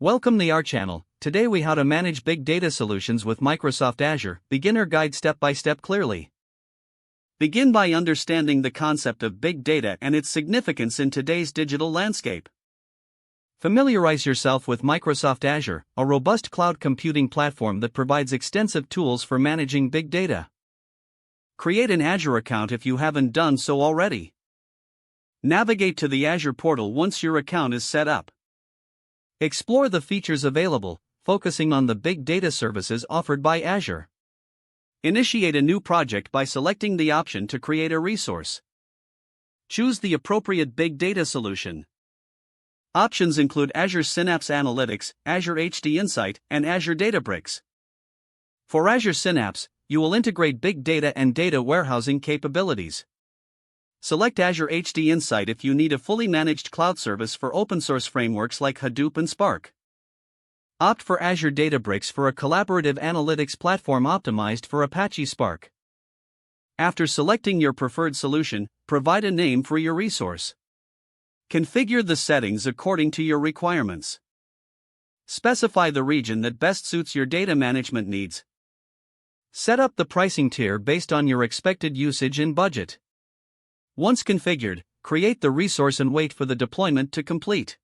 Welcome to our channel. Today we how to manage big data solutions with Microsoft Azure. Beginner guide step by step clearly. Begin by understanding the concept of big data and its significance in today's digital landscape. Familiarize yourself with Microsoft Azure, a robust cloud computing platform that provides extensive tools for managing big data. Create an Azure account if you haven't done so already. Navigate to the Azure portal once your account is set up. Explore the features available, focusing on the big data services offered by Azure. Initiate a new project by selecting the option to create a resource. Choose the appropriate big data solution. Options include Azure Synapse Analytics, Azure HD Insight, and Azure Databricks. For Azure Synapse, you will integrate big data and data warehousing capabilities. Select Azure HD Insight if you need a fully managed cloud service for open-source frameworks like Hadoop and Spark. Opt for Azure Databricks for a collaborative analytics platform optimized for Apache Spark. After selecting your preferred solution, provide a name for your resource. Configure the settings according to your requirements. Specify the region that best suits your data management needs. Set up the pricing tier based on your expected usage and budget. Once configured, create the resource and wait for the deployment to complete.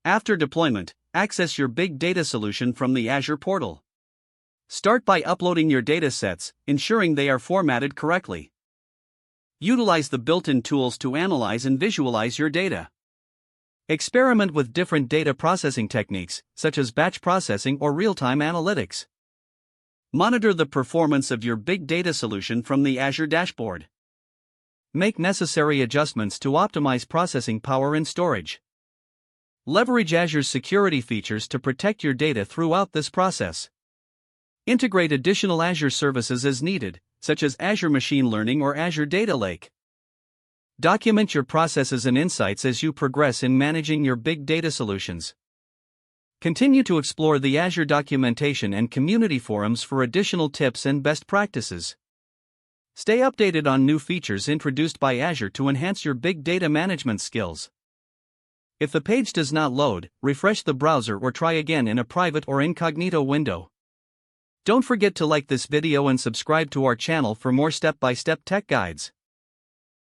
After deployment, access your big data solution from the Azure portal. Start by uploading your datasets, ensuring they are formatted correctly. Utilize the built-in tools to analyze and visualize your data. Experiment with different data processing techniques, such as batch processing or real-time analytics. Monitor the performance of your big data solution from the Azure dashboard. Make necessary adjustments to optimize processing power and storage. Leverage Azure's security features to protect your data throughout this process. Integrate additional Azure services as needed, such as Azure Machine Learning or Azure Data Lake. Document your processes and insights as you progress in managing your big data solutions. Continue to explore the Azure documentation and community forums for additional tips and best practices. Stay updated on new features introduced by Azure to enhance your big data management skills. If the page does not load, refresh the browser or try again in a private or incognito window. Don't forget to like this video and subscribe to our channel for more step-by-step tech guides.